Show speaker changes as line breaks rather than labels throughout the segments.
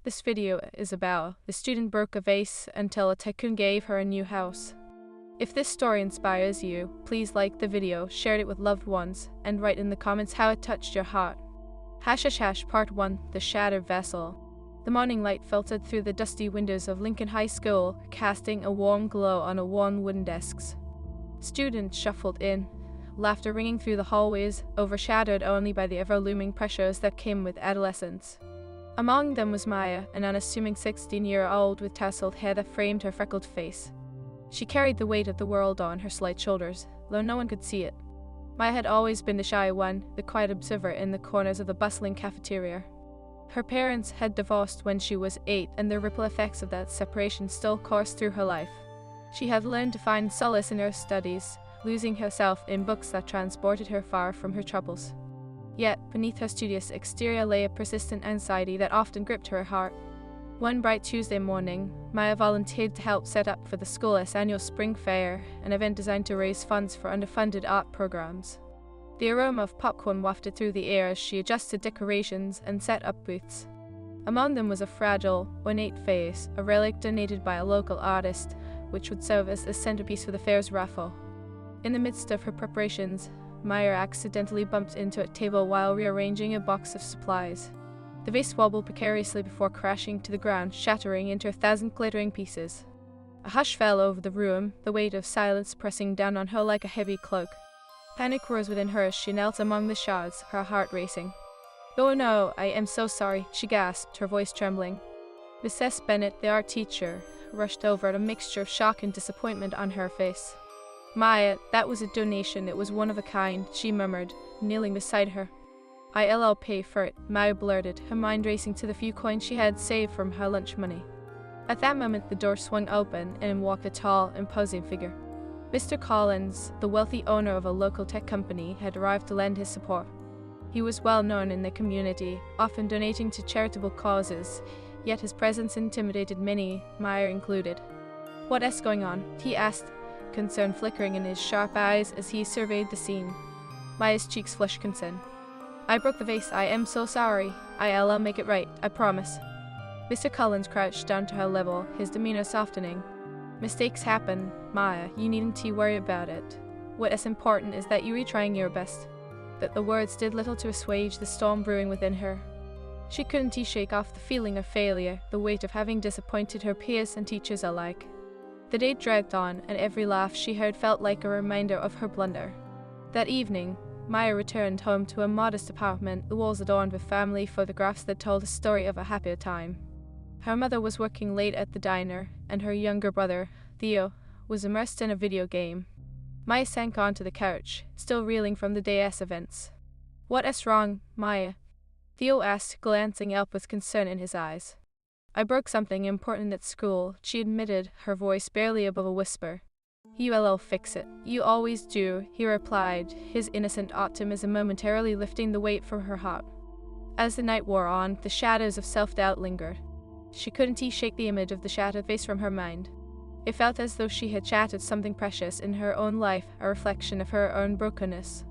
This video is about the student broke a vase until a tycoon gave her a new house. If this story inspires you, please like the video, share it with loved ones, and write in the comments how it touched your heart. Part 1: The Shattered Vessel. The morning light filtered through the dusty windows of Lincoln High School, casting a warm glow on worn wooden desks. Students shuffled in, laughter ringing through the hallways, overshadowed only by the ever-looming pressures that came with adolescence. Among them was Maya, an unassuming 16-year-old with tousled hair that framed her freckled face. She carried the weight of the world on her slight shoulders, though no one could see it. Maya had always been the shy one, the quiet observer in the corners of the bustling cafeteria. Her parents had divorced when she was 8, and the ripple effects of that separation still coursed through her life. She had learned to find solace in her studies, losing herself in books that transported her far from her troubles. Yet, beneath her studious exterior lay a persistent anxiety that often gripped her heart. One bright Tuesday morning, Maya volunteered to help set up for the school's annual spring fair, an event designed to raise funds for underfunded art programs. The aroma of popcorn wafted through the air as she adjusted decorations and set up booths. Among them was a fragile, ornate vase, a relic donated by a local artist, which would serve as the centerpiece for the fair's raffle. In the midst of her preparations, Maya accidentally bumped into a table while rearranging a box of supplies. The vase wobbled precariously before crashing to the ground, shattering into 1,000 glittering pieces. A hush fell over the room, the weight of silence pressing down on her like a heavy cloak. Panic rose within her as she knelt among the shards, her heart racing. "Oh no, I am so sorry," she gasped, her voice trembling. Mrs. Bennett, the art teacher, rushed over at a mixture of shock and disappointment on her face. "Maya, that was a donation, it was one of a kind," she murmured, kneeling beside her. "I'll pay for it," Maya blurted, her mind racing to the few coins she had saved from her lunch money. At that moment the door swung open and in walked a tall, imposing figure. Mr. Collins, the wealthy owner of a local tech company, had arrived to lend his support. He was well known in the community, often donating to charitable causes, yet his presence intimidated many, Maya included. "What's going on?" he asked, concern flickering in his sharp eyes as he surveyed the scene. Maya's cheeks flushed concern. "I broke the vase, I am so sorry. I'll make it right, I promise." Mr. Collins crouched down to her level, his demeanor softening. "Mistakes happen, Maya, you needn't worry about it. What is important is that you are trying your best." But the words did little to assuage the storm brewing within her. She couldn't shake off the feeling of failure, the weight of having disappointed her peers and teachers alike. The day dragged on, and every laugh she heard felt like a reminder of her blunder. That evening, Maya returned home to a modest apartment, the walls adorned with family photographs that told a story of a happier time. Her mother was working late at the diner, and her younger brother, Theo, was immersed in a video game. Maya sank onto the couch, still reeling from the day's events. "What's wrong, Maya?" Theo asked, glancing up with concern in his eyes. "I broke something important at school," she admitted, her voice barely above a whisper. "You'll fix it. You always do," he replied, his innocent optimism momentarily lifting the weight from her heart. As the night wore on, the shadows of self-doubt lingered. She couldn't shake the image of the shattered vase from her mind. It felt as though she had shattered something precious in her own life, a reflection of her own brokenness.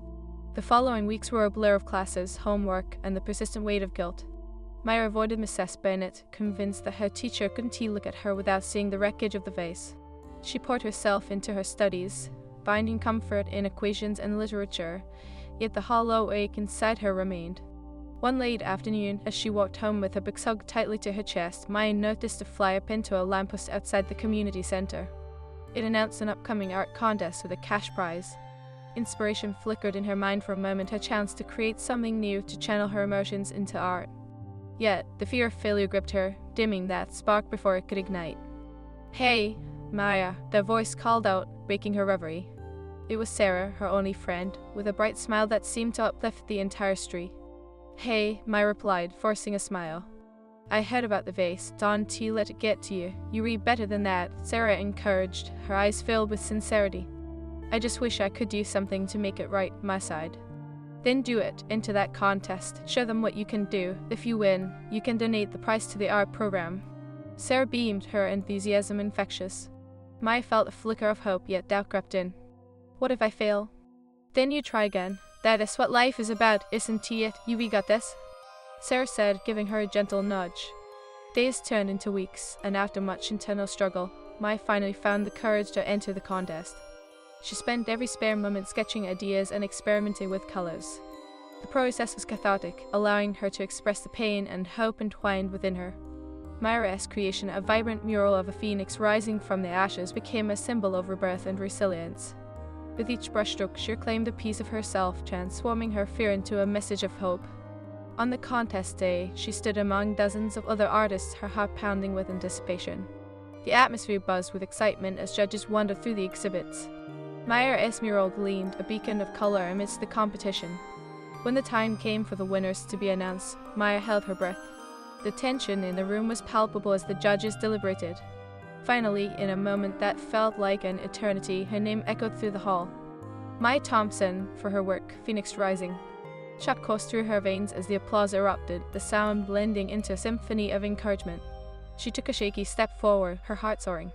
The following weeks were a blur of classes, homework, and the persistent weight of guilt. Maya avoided Mrs. Bennett, convinced that her teacher couldn't look at her without seeing the wreckage of the vase. She poured herself into her studies, finding comfort in equations and literature, yet the hollow ache inside her remained. One late afternoon, as she walked home with her books hugged tightly to her chest, Maya noticed a flyer pinned to a lamppost outside the community center. It announced an upcoming art contest with a cash prize. Inspiration flickered in her mind for a moment, her chance to create something new, to channel her emotions into art. Yet, the fear of failure gripped her, dimming that spark before it could ignite. "Hey, Maya," their voice called out, breaking her reverie. It was Sarah, her only friend, with a bright smile that seemed to uplift the entire street. "Hey," Maya replied, forcing a smile. "I heard about the vase. Don't let it get to you. You read better than that," Sarah encouraged, her eyes filled with sincerity. "I just wish I could do something to make it right, my side." "Then do it. Enter that contest. Show them what you can do. If you win, you can donate the prize to the art program." Sarah beamed, her enthusiasm infectious. Maya felt a flicker of hope, yet doubt crept in. "What if I fail?" "Then you try again. That is what life is about, isn't it? You got this," Sarah said, giving her a gentle nudge. Days turned into weeks, and after much internal struggle, Maya finally found the courage to enter the contest. She spent every spare moment sketching ideas and experimenting with colors. The process was cathartic, allowing her to express the pain and hope entwined within her. Maya's creation, a vibrant mural of a phoenix rising from the ashes, became a symbol of rebirth and resilience. With each brushstroke, she reclaimed a piece of herself, transforming her fear into a message of hope. On the contest day, she stood among dozens of other artists, her heart pounding with anticipation. The atmosphere buzzed with excitement as judges wandered through the exhibits. Maya's mural gleamed, a beacon of color amidst the competition. When the time came for the winners to be announced, Maya held her breath. The tension in the room was palpable as the judges deliberated. Finally, in a moment that felt like an eternity, her name echoed through the hall. Maya Thompson, for her work, Phoenix Rising. Shock coursed through her veins as the applause erupted, the sound blending into a symphony of encouragement. She took a shaky step forward, her heart soaring.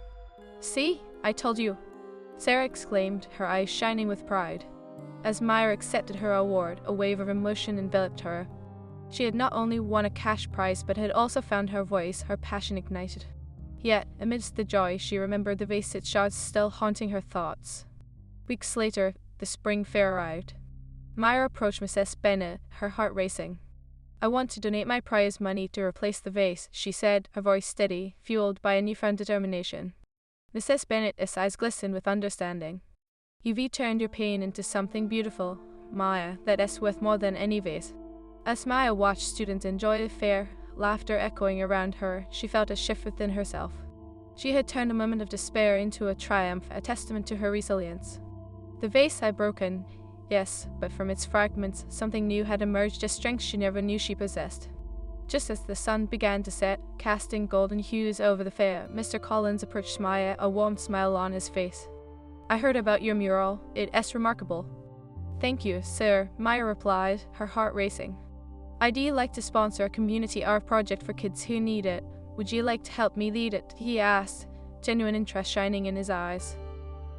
"See? I told you!" Sarah exclaimed, her eyes shining with pride. As Maya accepted her award, a wave of emotion enveloped her. She had not only won a cash prize, but had also found her voice, her passion ignited. Yet, amidst the joy, she remembered the Vase shards still haunting her thoughts. Weeks later, the spring fair arrived. Maya approached Mrs. Bennett, her heart racing. "I want to donate my prize money to replace the vase," she said, her voice steady, fueled by a newfound determination. Mrs. Bennett's eyes glistened with understanding. "You've turned your pain into something beautiful, Maya, that's worth more than any vase." As Maya watched students enjoy the fair, laughter echoing around her, she felt a shift within herself. She had turned a moment of despair into a triumph, a testament to her resilience. The vase had broken, yes, but from its fragments, something new had emerged, a strength she never knew she possessed. Just as the sun began to set, casting golden hues over the fair, Mr. Collins approached Maya, a warm smile on his face. "I heard about your mural. It's remarkable." "Thank you, sir," Maya replied, her heart racing. "I'd like to sponsor a community art project for kids who need it. Would you like to help me lead it?" he asked, genuine interest shining in his eyes.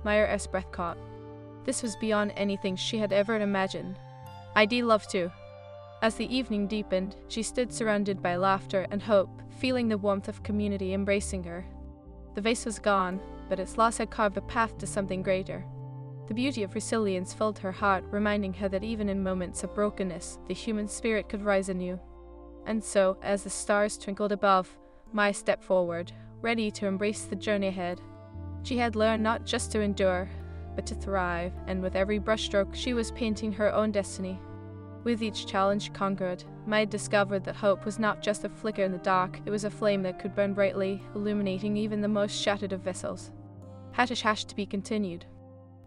Maya's breath caught. This was beyond anything she had ever imagined. "I'd love to." As the evening deepened, she stood surrounded by laughter and hope, feeling the warmth of community embracing her. The vase was gone, but its loss had carved a path to something greater. The beauty of resilience filled her heart, reminding her that even in moments of brokenness, the human spirit could rise anew. And so, as the stars twinkled above, Maya stepped forward, ready to embrace the journey ahead. She had learned not just to endure, but to thrive, and with every brushstroke she was painting her own destiny. With each challenge conquered, Maya discovered that hope was not just a flicker in the dark, it was a flame that could burn brightly, illuminating even the most shattered of vessels. # to be continued.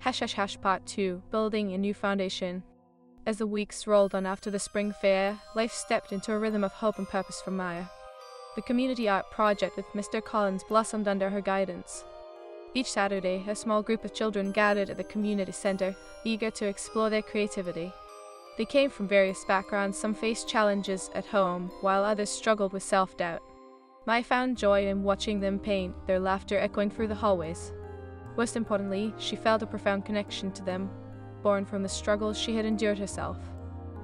# Part 2, Building a New Foundation. As the weeks rolled on after the spring fair, life stepped into a rhythm of hope and purpose for Maya. The community art project with Mr. Collins blossomed under her guidance. Each Saturday, a small group of children gathered at the community center, eager to explore their creativity. They came from various backgrounds, some faced challenges at home, while others struggled with self-doubt. Maya found joy in watching them paint, their laughter echoing through the hallways. Most importantly, she felt a profound connection to them, born from the struggles she had endured herself.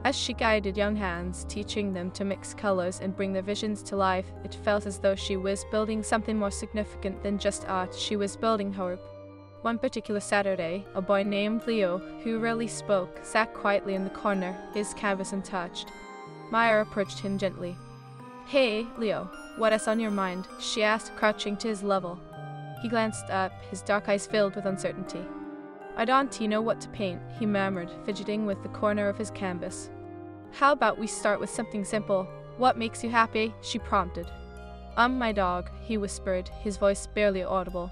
As she guided young hands, teaching them to mix colors and bring their visions to life, it felt as though she was building something more significant than just art. She was building hope. One particular Saturday, a boy named Leo, who rarely spoke, sat quietly in the corner, his canvas untouched. Maya approached him gently. "Hey, Leo, what is on your mind?" she asked, crouching to his level. He glanced up, his dark eyes filled with uncertainty. "I don't know what to paint," he murmured, fidgeting with the corner of his canvas. "How about we start with something simple? What makes you happy?" she prompted. My dog," he whispered, his voice barely audible.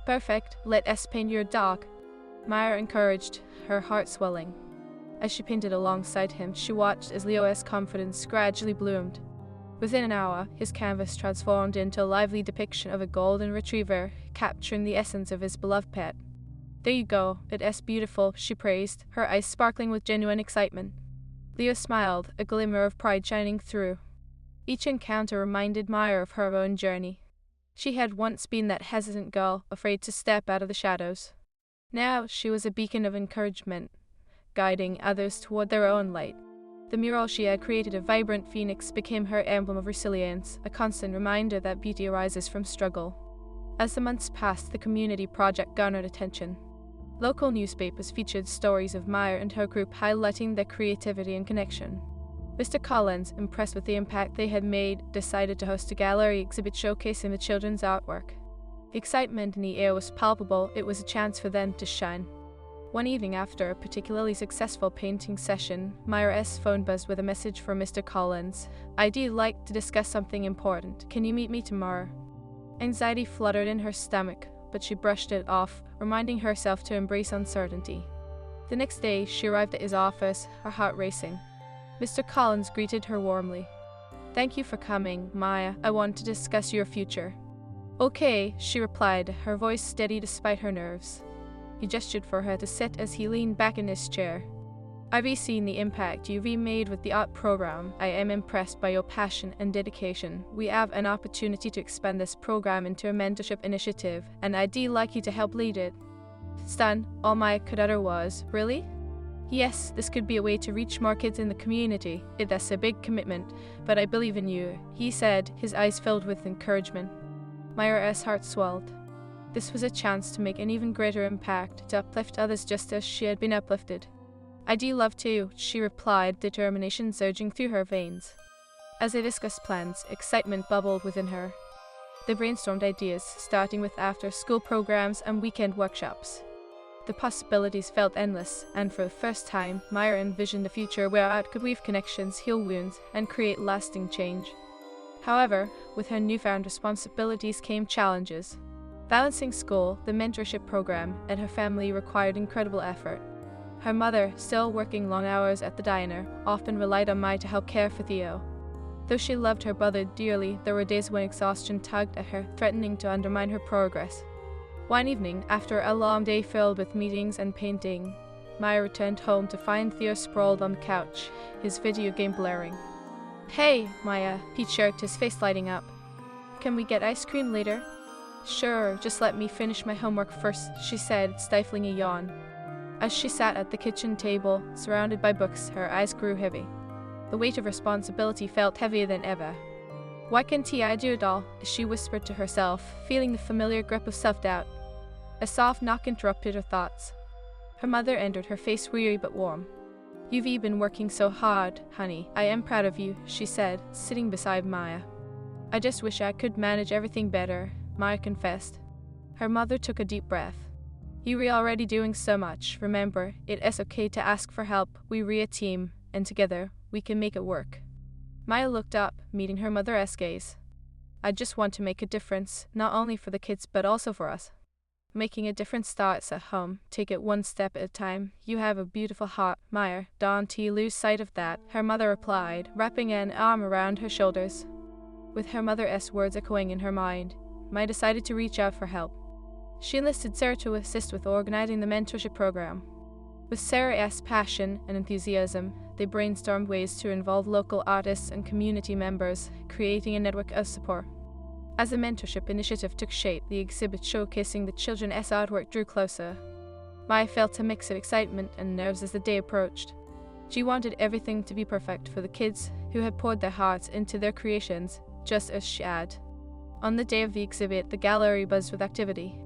"Perfect, let us paint your dog," Maya encouraged, her heart swelling. As she painted alongside him, she watched as Leo's confidence gradually bloomed. Within an hour, his canvas transformed into a lively depiction of a golden retriever, capturing the essence of his beloved pet. "There you go, it's beautiful," she praised, her eyes sparkling with genuine excitement. Leo smiled, a glimmer of pride shining through. Each encounter reminded Maya of her own journey. She had once been that hesitant girl, afraid to step out of the shadows. Now she was a beacon of encouragement, guiding others toward their own light. The mural she had created, a vibrant phoenix, became her emblem of resilience, a constant reminder that beauty arises from struggle. As the months passed, the community project garnered attention. Local newspapers featured stories of Maya and her group, highlighting their creativity and connection. Mr. Collins, impressed with the impact they had made, decided to host a gallery exhibit showcasing the children's artwork. The excitement in the air was palpable. It was a chance for them to shine. One evening, after a particularly successful painting session, Myra's phone buzzed with a message from Mr. Collins. "I'd like to discuss something important. Can you meet me tomorrow?" Anxiety fluttered in her stomach, but she brushed it off, reminding herself to embrace uncertainty. The next day, she arrived at his office, her heart racing. Mr. Collins greeted her warmly. "Thank you for coming, Maya. I want to discuss your future." "Okay," she replied, her voice steady despite her nerves. He gestured for her to sit as he leaned back in his chair. "I've seen the impact you've made with the art program. I am impressed by your passion and dedication. We have an opportunity to expand this program into a mentorship initiative, and I'd like you to help lead it." Stunned, all Maya could utter was, "Really?" "Yes, this could be a way to reach more kids in the community. That's a big commitment, but I believe in you," he said, his eyes filled with encouragement. Myra's heart swelled. This was a chance to make an even greater impact, to uplift others just as she had been uplifted. "I'd love to," she replied, determination surging through her veins. As they discussed plans, excitement bubbled within her. They brainstormed ideas, starting with after-school programs and weekend workshops. The possibilities felt endless, and for the first time, Myra envisioned a future where art could weave connections, heal wounds, and create lasting change. However, with her newfound responsibilities came challenges. Balancing school, the mentorship program, and her family required incredible effort. Her mother, still working long hours at the diner, often relied on Maya to help care for Theo. Though she loved her brother dearly, there were days when exhaustion tugged at her, threatening to undermine her progress. One evening, after a long day filled with meetings and painting, Maya returned home to find Theo sprawled on the couch, his video game blaring. "Hey, Maya," he chirped, his face lighting up. "Can we get ice cream later?" "Sure, just let me finish my homework first," she said, stifling a yawn. As she sat at the kitchen table, surrounded by books, her eyes grew heavy. The weight of responsibility felt heavier than ever. "Why can't I do it all?" she whispered to herself, feeling the familiar grip of self-doubt. A soft knock interrupted her thoughts. Her mother entered, her face weary but warm. "You've been working so hard, honey. I am proud of you," she said, sitting beside Maya. "I just wish I could manage everything better," Maya confessed. Her mother took a deep breath. "You're already doing so much. Remember, it is okay to ask for help. We're a team, and together, we can make it work." Maya looked up, meeting her mother's gaze. "I just want to make a difference, not only for the kids but also for us." "Making a difference starts at home. Take it one step at a time. You have a beautiful heart, Maya. Don't lose sight of that," her mother replied, wrapping an arm around her shoulders. With her mother's words echoing in her mind, Maya decided to reach out for help. She enlisted Sarah to assist with organizing the mentorship program. With Sarah's passion and enthusiasm, they brainstormed ways to involve local artists and community members, creating a network of support. As the mentorship initiative took shape, the exhibit showcasing the children's artwork drew closer. Maya felt a mix of excitement and nerves as the day approached. She wanted everything to be perfect for the kids who had poured their hearts into their creations, just as she had. On the day of the exhibit, the gallery buzzed with activity.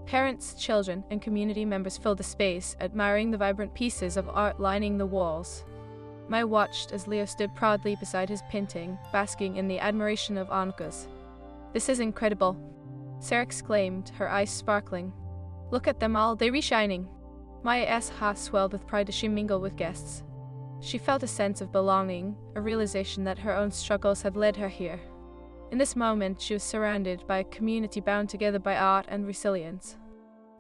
Parents, children, and community members filled the space, admiring the vibrant pieces of art lining the walls. Maya watched as Leo stood proudly beside his painting, basking in the admiration of onlookers. "This is incredible," Sarah exclaimed, her eyes sparkling. "Look at them all, they're shining." Maya's heart swelled with pride as she mingled with guests. She felt a sense of belonging, a realization that her own struggles had led her here. In this moment, she was surrounded by a community bound together by art and resilience.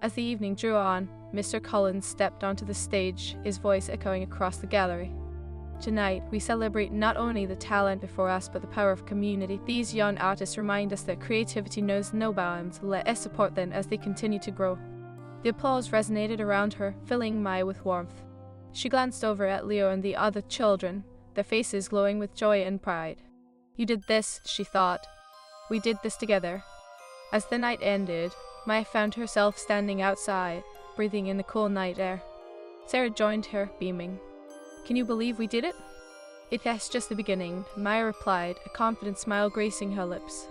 As the evening drew on, Mr. Collins stepped onto the stage, his voice echoing across the gallery. "Tonight, we celebrate not only the talent before us, but the power of community. These young artists remind us that creativity knows no bounds. Let us support them as they continue to grow." The applause resonated around her, filling Maya with warmth. She glanced over at Leo and the other children, their faces glowing with joy and pride. "You did this," she thought. "We did this together." As the night ended, Maya found herself standing outside, breathing in the cool night air. Sarah joined her, beaming. "Can you believe we did it?" "It's just the beginning," Maya replied, a confident smile gracing her lips.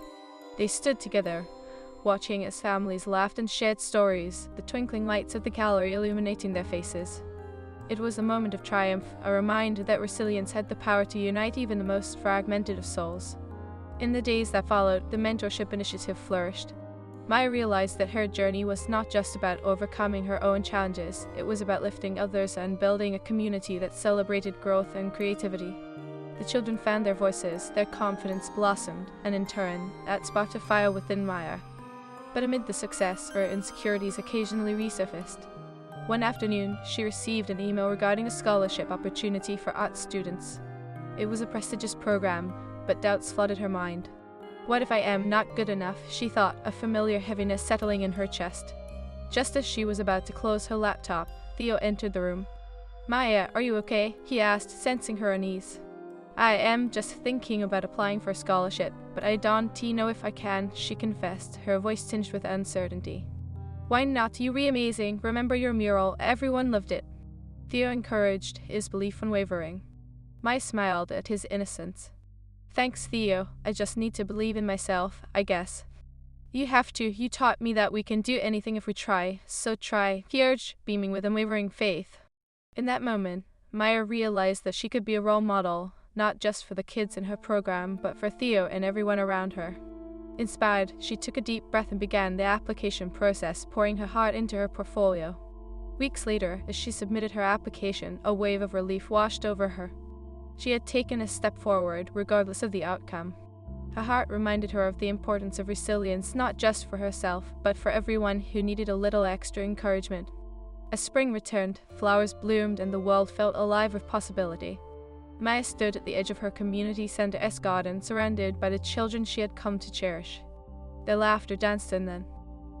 They stood together, watching as families laughed and shared stories, the twinkling lights of the gallery illuminating their faces. It was a moment of triumph, a reminder that resilience had the power to unite even the most fragmented of souls. In the days that followed, the mentorship initiative flourished. Maya realized that her journey was not just about overcoming her own challenges, it was about lifting others and building a community that celebrated growth and creativity. The children found their voices, their confidence blossomed, and in turn, that sparked a fire within Maya. But amid the success, her insecurities occasionally resurfaced. One afternoon, she received an email regarding a scholarship opportunity for art students. It was a prestigious program, but doubts flooded her mind. What if I am not good enough, she thought, a familiar heaviness settling in her chest. Just as she was about to close her laptop, Theo entered the room. "Maya, are you okay?" he asked, sensing her unease. "I am just thinking about applying for a scholarship, but I don't know if I can," she confessed, her voice tinged with uncertainty. "Why not? You're amazing. Remember your mural. Everyone loved it." Theo encouraged, his belief unwavering. Maya smiled at his innocence. "Thanks, Theo. I just need to believe in myself, I guess." "You have to. You taught me that we can do anything if we try. So try," he urged, beaming with unwavering faith. In that moment, Maya realized that she could be a role model, not just for the kids in her program, but for Theo and everyone around her. Inspired, she took a deep breath and began the application process, pouring her heart into her portfolio. Weeks later, as she submitted her application, a wave of relief washed over her. She had taken a step forward, regardless of the outcome. Her heart reminded her of the importance of resilience, not just for herself, but for everyone who needed a little extra encouragement. As spring returned, flowers bloomed and the world felt alive with possibility. Maya stood at the edge of her community center's garden, surrounded by the children she had come to cherish. Their laughter danced in them.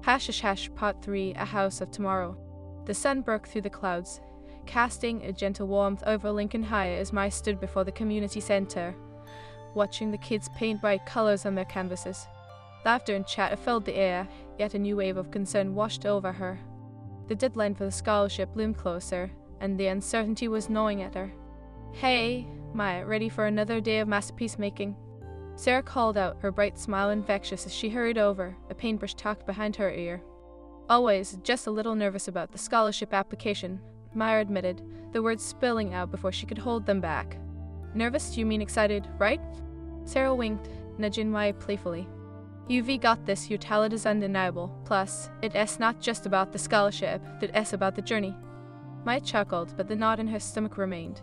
Hash Part 3, A House of Tomorrow. The sun broke through the clouds, casting a gentle warmth over Lincoln High as Maya stood before the community center, watching the kids paint bright colors on their canvases. Laughter and chatter filled the air, yet a new wave of concern washed over her. The deadline for the scholarship loomed closer, and the uncertainty was gnawing at her. "Hey, Maya, ready for another day of masterpiece making?" Sarah called out, her bright smile infectious as she hurried over, a paintbrush tucked behind her ear. "Always, just a little nervous about the scholarship application," Maya admitted, the words spilling out before she could hold them back. "Nervous? You mean excited, right?" Sarah winked, nudging Maya playfully. "You've got this, your talent is undeniable. Plus, it's not just about the scholarship, it's about the journey." Maya chuckled, but the knot in her stomach remained.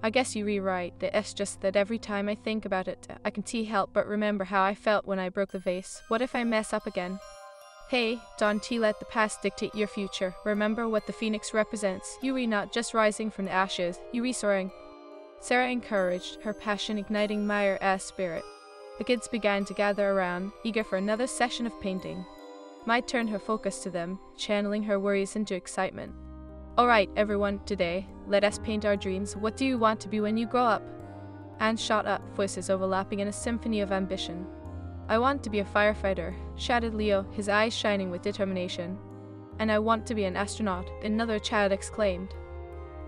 "I guess you're right. It's just that every time I think about it, I can't help but remember how I felt when I broke the vase. What if I mess up again?" "Hey, don't let the past dictate your future. Remember what the phoenix represents. You're not just rising from the ashes, you're soaring." Sarah encouraged, her passion igniting Maya's spirit. The kids began to gather around, eager for another session of painting. Maya turned her focus to them, channeling her worries into excitement. "All right, everyone, today, let us paint our dreams. What do you want to be when you grow up?" Anne shot up, voices overlapping in a symphony of ambition. "I want to be a firefighter," shouted Leo, his eyes shining with determination. "And I want to be an astronaut," another child exclaimed.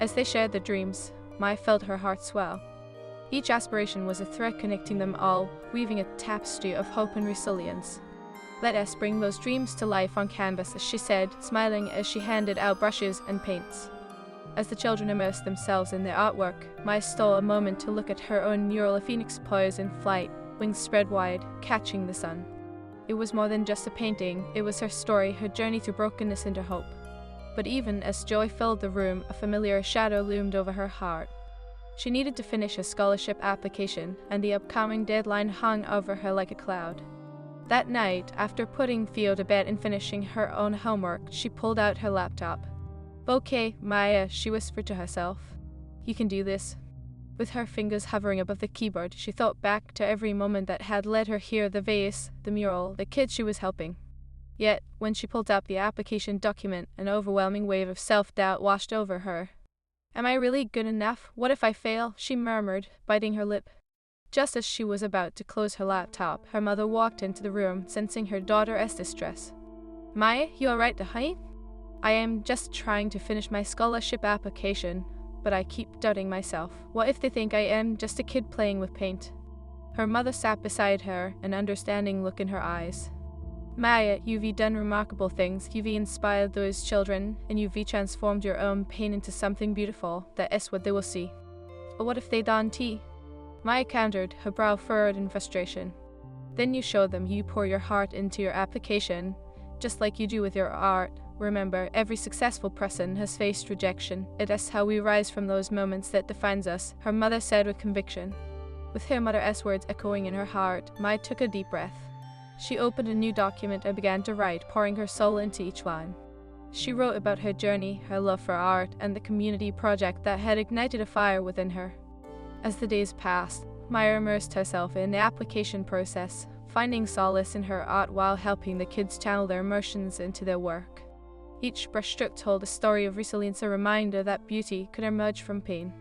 As they shared their dreams, Maya felt her heart swell. Each aspiration was a thread connecting them all, weaving a tapestry of hope and resilience. "Let us bring those dreams to life on canvas," she said, smiling as she handed out brushes and paints. As the children immersed themselves in their artwork, Maya stole a moment to look at her own mural, a phoenix poised in flight, wings spread wide, catching the sun. It was more than just a painting, it was her story, her journey through brokenness into hope. But even as joy filled the room, a familiar shadow loomed over her heart. She needed to finish a scholarship application, and the upcoming deadline hung over her like a cloud. That night, after putting Theo to bed and finishing her own homework, she pulled out her laptop. "Okay, Maya," she whispered to herself. "You can do this." With her fingers hovering above the keyboard, she thought back to every moment that had led her here, the vase, the mural, the kids she was helping. Yet, when she pulled up the application document, an overwhelming wave of self-doubt washed over her. "Am I really good enough? What if I fail?" she murmured, biting her lip. Just as she was about to close her laptop, her mother walked into the room, sensing her daughter's distress. "Maya, you alright, honey?" "I am just trying to finish my scholarship application, but I keep doubting myself. What if they think I am just a kid playing with paint? Her mother sat beside her, an understanding look in her eyes. Maya, you've done remarkable things. You've inspired those children, and you've transformed your own pain into something beautiful. That is what they will see. But what if they don't? Maya countered, her brow furrowed in frustration. Then you show them, you pour your heart into your application, just like you do with your art. Remember, every successful person has faced rejection. It is how we rise from those moments that defines us, her mother said with conviction. With her mother's words echoing in her heart, Maya took a deep breath. She opened a new document and began to write, pouring her soul into each line. She wrote about her journey, her love for art, and the community project that had ignited a fire within her. As the days passed, Maya immersed herself in the application process, finding solace in her art while helping the kids channel their emotions into their work. Each brushstroke told a story of resilience, a reminder that beauty could emerge from pain.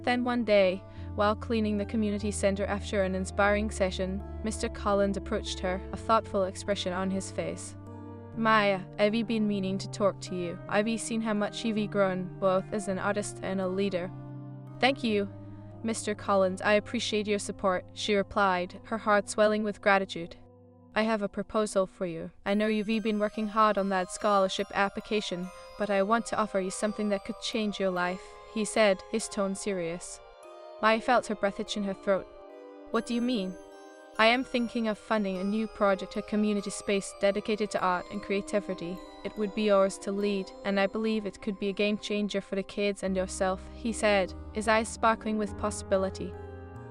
Then one day, while cleaning the community center after an inspiring session, Mr. Collins approached her, a thoughtful expression on his face. Maya, I've been meaning to talk to you. I've seen how much you've grown, both as an artist and a leader. Thank you, Mr. Collins. I appreciate your support, she replied, her heart swelling with gratitude. I have a proposal for you. I know you've been working hard on that scholarship application, but I want to offer you something that could change your life, he said, his tone serious. Maya felt her breath itch in her throat. What do you mean? I am thinking of funding a new project, a community space dedicated to art and creativity. It would be yours to lead, and I believe it could be a game changer for the kids and yourself, he said, his eyes sparkling with possibility.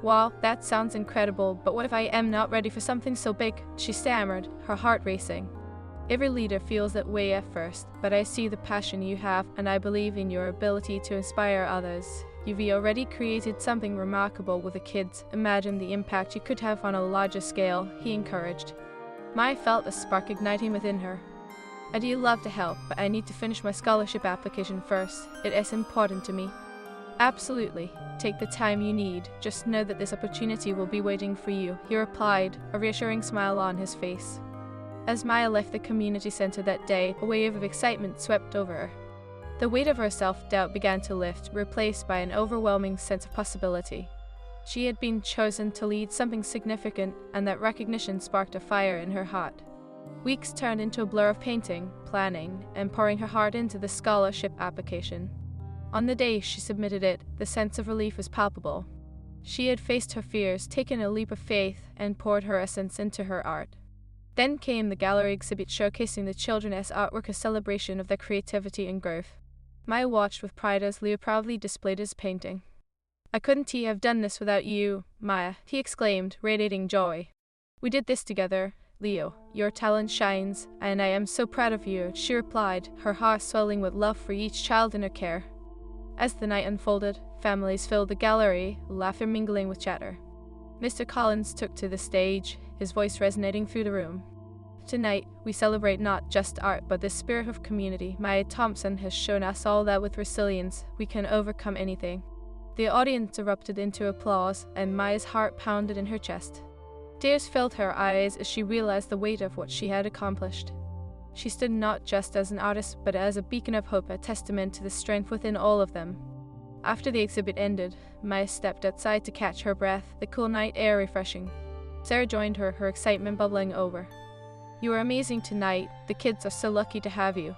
Wow, that sounds incredible, but what if I am not ready for something so big? She stammered, her heart racing. Every leader feels that way at first, but I see the passion you have, and I believe in your ability to inspire others. You've already created something remarkable with the kids. Imagine the impact you could have on a larger scale, he encouraged. Maya felt a spark igniting within her. I'd love to help, but I need to finish my scholarship application first. It is important to me. Absolutely. Take the time you need. Just know that this opportunity will be waiting for you, he replied, a reassuring smile on his face. As Maya left the community center that day, a wave of excitement swept over her. The weight of her self-doubt began to lift, replaced by an overwhelming sense of possibility. She had been chosen to lead something significant, and that recognition sparked a fire in her heart. Weeks turned into a blur of painting, planning, and pouring her heart into the scholarship application. On the day she submitted it, the sense of relief was palpable. She had faced her fears, taken a leap of faith, and poured her essence into her art. Then came the gallery exhibit showcasing the children's artwork, a celebration of their creativity and growth. Maya watched with pride as Leo proudly displayed his painting. I couldn't have done this without you, Maya, he exclaimed, radiating joy. We did this together, Leo. Your talent shines, and I am so proud of you, she replied, her heart swelling with love for each child in her care. As the night unfolded, families filled the gallery, laughter mingling with chatter. Mr. Collins took to the stage, his voice resonating through the room. Tonight, we celebrate not just art, but the spirit of community. Maya Thompson has shown us all that with resilience, we can overcome anything. The audience erupted into applause, and Maya's heart pounded in her chest. Tears filled her eyes as she realized the weight of what she had accomplished. She stood not just as an artist, but as a beacon of hope, a testament to the strength within all of them. After the exhibit ended, Maya stepped outside to catch her breath, the cool night air refreshing. Sarah joined her, her excitement bubbling over. You were amazing tonight. The kids are so lucky to have you.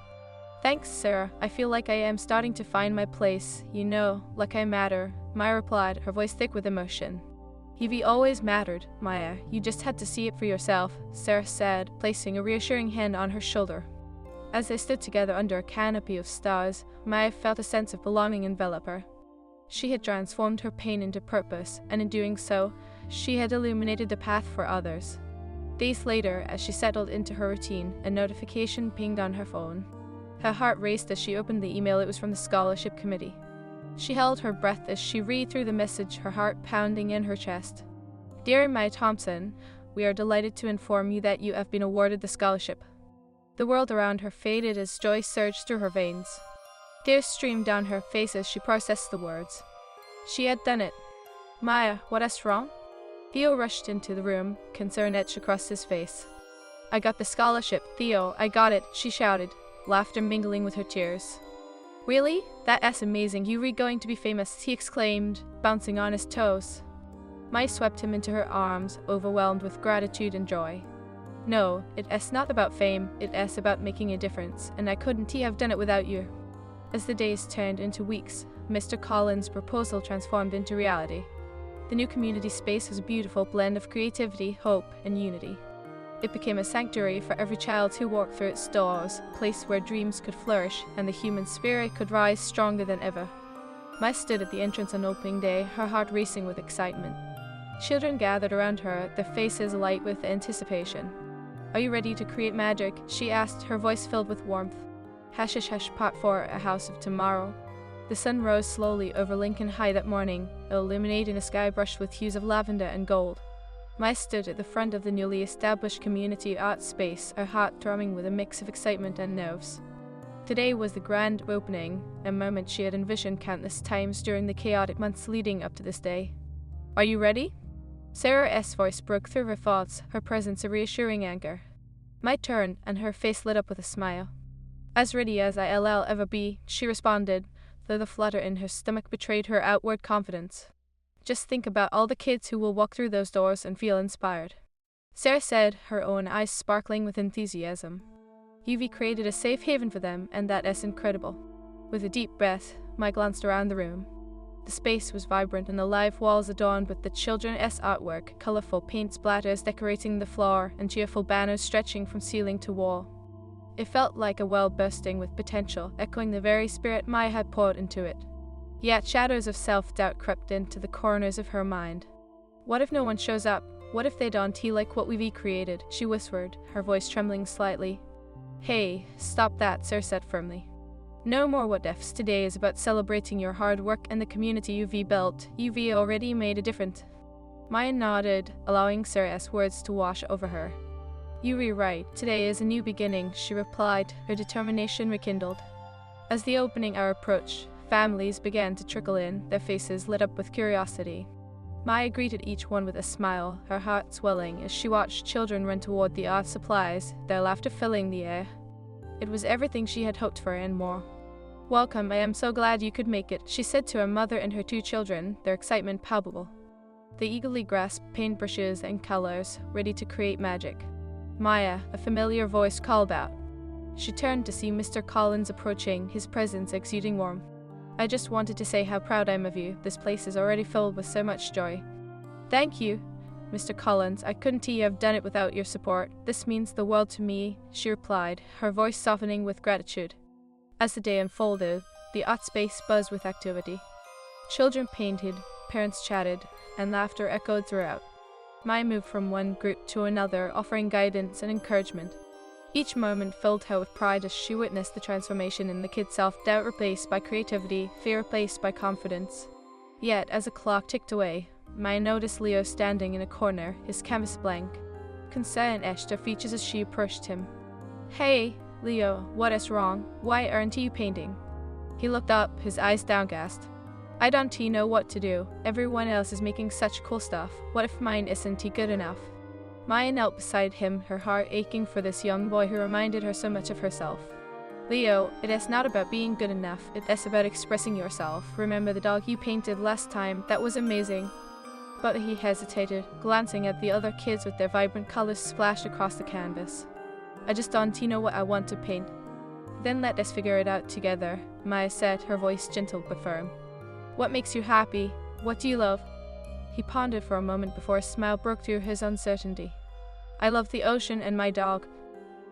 Thanks, Sarah. I feel like I am starting to find my place. Like I matter, Maya replied, her voice thick with emotion. You've always mattered, Maya. You just had to see it for yourself, Sarah said, placing a reassuring hand on her shoulder. As they stood together under a canopy of stars, Maya felt a sense of belonging envelop her. She had transformed her pain into purpose, and in doing so, she had illuminated the path for others. Days later, as she settled into her routine, a notification pinged on her phone. Her heart raced as she opened the email. It was from the scholarship committee. She held her breath as she read through the message, her heart pounding in her chest. Dear Maya Thompson, we are delighted to inform you that you have been awarded the scholarship. The world around her faded as joy surged through her veins. Tears streamed down her face as she processed the words. She had done it. Maya, what is wrong? Theo rushed into the room, concern etched across his face. I got the scholarship, Theo, I got it, she shouted, laughter mingling with her tears. Really? That's amazing. You're going to be famous, he exclaimed, bouncing on his toes. Maya swept him into her arms, overwhelmed with gratitude and joy. No, it's not about fame, it's about making a difference, and I couldn't have done it without you. As the days turned into weeks, Mr. Collins' proposal transformed into reality. The new community space was a beautiful blend of creativity, hope, and unity. It became a sanctuary for every child who walked through its doors, a place where dreams could flourish and the human spirit could rise stronger than ever. Maya stood at the entrance on opening day, her heart racing with excitement. Children gathered around her, their faces alight with anticipation. Are you ready to create magic? She asked, her voice filled with warmth. Hush, hush, hush, part 4, A House of Tomorrow. The sun rose slowly over Lincoln High that morning, illuminating a sky brushed with hues of lavender and gold. Maya stood at the front of the newly established community art space, her heart thrumming with a mix of excitement and nerves. Today was the grand opening, a moment she had envisioned countless times during the chaotic months leading up to this day. Are you ready? Sarah's voice broke through her thoughts, her presence a reassuring anchor. My turn, and her face lit up with a smile. As ready as I'll ever be, she responded, though the flutter in her stomach betrayed her outward confidence. Just think about all the kids who will walk through those doors and feel inspired. Sarah said, her own eyes sparkling with enthusiasm. You've created a safe haven for them, and that is incredible. With a deep breath, Maya glanced around the room. The space was vibrant and the live walls adorned with the children's artwork, colorful paint splatters decorating the floor, and cheerful banners stretching from ceiling to wall. It felt like a well bursting with potential, echoing the very spirit Maya had poured into it. Yet shadows of self-doubt crept into the corners of her mind. What if no one shows up? What if they don't like what we've created? She whispered, her voice trembling slightly. Hey, stop that, Sarah said firmly. No more what ifs. Today is about celebrating your hard work and the community you've built. You've already made a difference. Maya nodded, allowing Sarah's words to wash over her. You're right. Today is a new beginning, she replied, her determination rekindled. As the opening hour approached, families began to trickle in, their faces lit up with curiosity. Maya greeted each one with a smile, her heart swelling as she watched children run toward the art supplies, their laughter filling the air. It was everything she had hoped for and more. Welcome, I am so glad you could make it, she said to her mother and her 2 children, their excitement palpable. They eagerly grasped paintbrushes and colors, ready to create magic. Maya, a familiar voice called out. She turned to see Mr. Collins approaching, his presence exuding warmth. I just wanted to say how proud I am of you. This place is already filled with so much joy. Thank you, Mr. Collins. I couldn't have done it without your support. This means the world to me, she replied, her voice softening with gratitude. As the day unfolded, the art space buzzed with activity. Children painted, parents chatted, and laughter echoed throughout. Maya moved from one group to another, offering guidance and encouragement. Each moment filled her with pride as she witnessed the transformation in the kid's self-doubt replaced by creativity, fear replaced by confidence. Yet, as the clock ticked away, Maya noticed Leo standing in a corner, his canvas blank. Concern etched her features as she approached him. Hey, Leo, what is wrong? Why aren't you painting? He looked up, his eyes downcast. I don't know what to do. Everyone else is making such cool stuff. What if mine isn't good enough? Maya knelt beside him, her heart aching for this young boy who reminded her so much of herself. Leo, it is not about being good enough. It is about expressing yourself. Remember the dog you painted last time? That was amazing. But he hesitated, glancing at the other kids with their vibrant colors splashed across the canvas. I just don't know what I want to paint. Then let us figure it out together, Maya said, her voice gentle but firm. What makes you happy? What do you love? He pondered for a moment before a smile broke through his uncertainty. I love the ocean and my dog.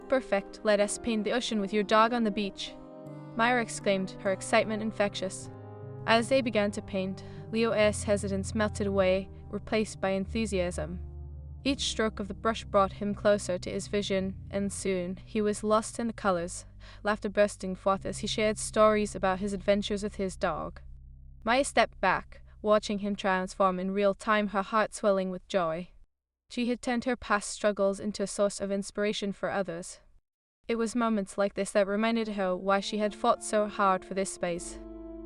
Perfect, let us paint the ocean with your dog on the beach. Maya exclaimed, her excitement infectious. As they began to paint, Leo's hesitance melted away, replaced by enthusiasm. Each stroke of the brush brought him closer to his vision, and soon he was lost in the colors, laughter bursting forth as he shared stories about his adventures with his dog. Maya stepped back, watching him transform in real time, her heart swelling with joy. She had turned her past struggles into a source of inspiration for others. It was moments like this that reminded her why she had fought so hard for this space.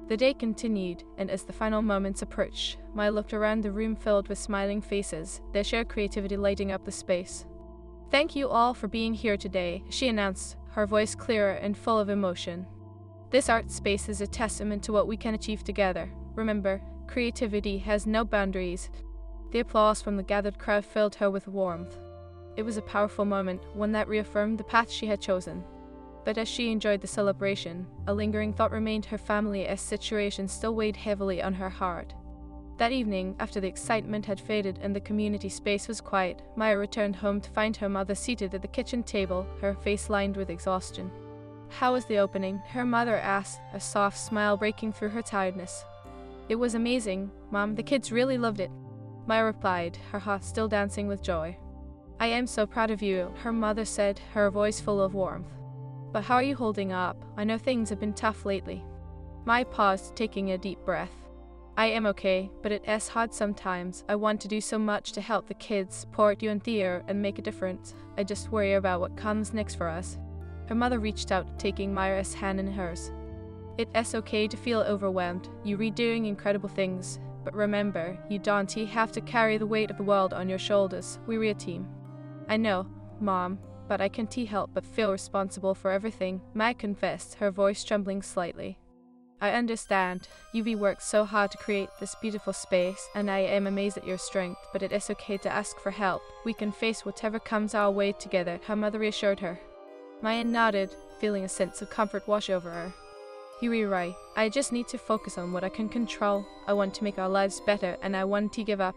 The day continued, and as the final moments approached, Maya looked around the room filled with smiling faces, their shared creativity lighting up the space. Thank you all for being here today, she announced, her voice clearer and full of emotion. This art space is a testament to what we can achieve together. Remember, creativity has no boundaries. The applause from the gathered crowd filled her with warmth. It was a powerful moment, one that reaffirmed the path she had chosen. But as she enjoyed the celebration, a lingering thought remained. Her family's situation still weighed heavily on her heart. That evening, after the excitement had faded and the community space was quiet, Maya returned home to find her mother seated at the kitchen table, her face lined with exhaustion. "How was the opening?" her mother asked, a soft smile breaking through her tiredness. "It was amazing, Mom. The kids really loved it," Maya replied, her heart still dancing with joy. "I am so proud of you," her mother said, her voice full of warmth. "But how are you holding up? I know things have been tough lately." Maya paused, taking a deep breath. "I am okay, but it's hard sometimes. I want to do so much to help the kids, support you and Theo, and make a difference. I just worry about what comes next for us." Her mother reached out, taking Maya's hand in hers. "It's okay to feel overwhelmed. You're doing incredible things. But remember, you don't have to carry the weight of the world on your shoulders. We're a team." "I know, Mom, but I can't help but feel responsible for everything," Maya confessed, her voice trembling slightly. "I understand. You've worked so hard to create this beautiful space, and I am amazed at your strength, but it is okay to ask for help. We can face whatever comes our way together," her mother reassured her. Maya nodded, feeling a sense of comfort wash over her. "You're right. I just need to focus on what I can control. I want to make our lives better, and I want to give up."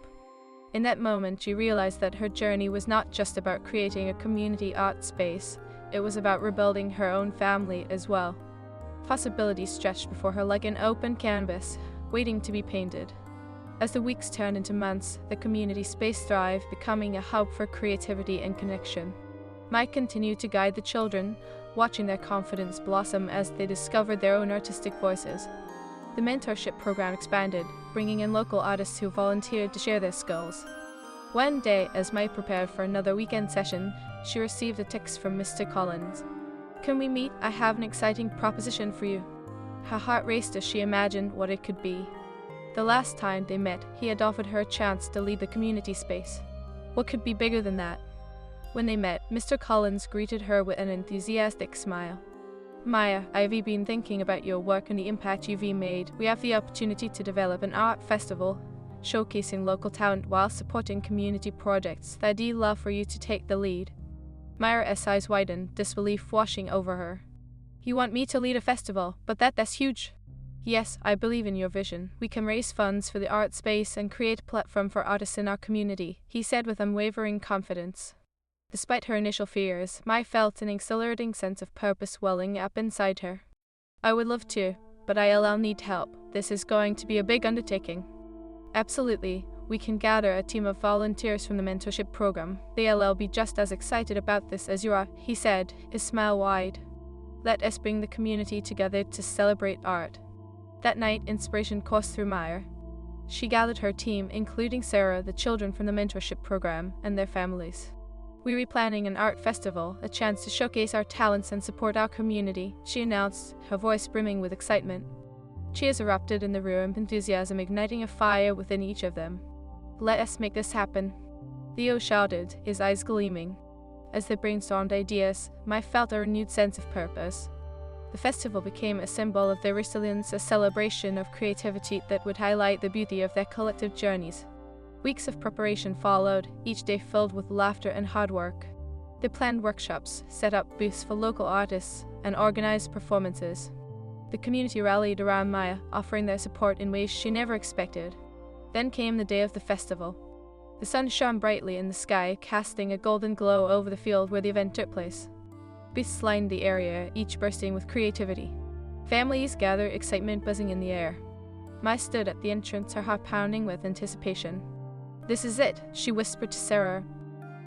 In that moment, she realized that her journey was not just about creating a community art space. It was about rebuilding her own family as well. Possibilities stretched before her like an open canvas, waiting to be painted. As the weeks turned into months, the community space thrived, becoming a hub for creativity and connection. Mike continued to guide the children, watching their confidence blossom as they discovered their own artistic voices. The mentorship program expanded, bringing in local artists who volunteered to share their skills. One day, as Mike prepared for another weekend session, she received a text from Mr. Collins. "Can we meet? I have an exciting proposition for you." Her heart raced as she imagined what it could be. The last time they met, he had offered her a chance to lead the community space. What could be bigger than that? When they met, Mr. Collins greeted her with an enthusiastic smile. "Maya, I've been thinking about your work and the impact you've made. We have the opportunity to develop an art festival, showcasing local talent while supporting community projects. I'd love for you to take the lead." Maya's eyes widened, disbelief washing over her. "You want me to lead a festival? But that's huge." "Yes, I believe in your vision. We can raise funds for the art space and create a platform for artists in our community," he said with unwavering confidence. Despite her initial fears, Maya felt an exhilarating sense of purpose welling up inside her. "I would love to, but I'll need help. This is going to be a big undertaking." "Absolutely. We can gather a team of volunteers from the mentorship program. They'll be just as excited about this as you are," he said, his smile wide. "Let us bring the community together to celebrate art." That night, inspiration coursed through Maya. She gathered her team, including Sarah, the children from the mentorship program, and their families. "We were planning an art festival, a chance to showcase our talents and support our community," she announced, her voice brimming with excitement. Cheers erupted in the room, enthusiasm igniting a fire within each of them. "Let us make this happen," Theo shouted, his eyes gleaming. As they brainstormed ideas, Maya felt a renewed sense of purpose. The festival became a symbol of their resilience, a celebration of creativity that would highlight the beauty of their collective journeys. Weeks of preparation followed, each day filled with laughter and hard work. They planned workshops, set up booths for local artists, and organized performances. The community rallied around Maya, offering their support in ways she never expected. Then came the day of the festival. The sun shone brightly in the sky, casting a golden glow over the field where the event took place. Booths lined the area, each bursting with creativity. Families gathered, excitement buzzing in the air. Maya stood at the entrance, her heart pounding with anticipation. "This is it," she whispered to Sarah,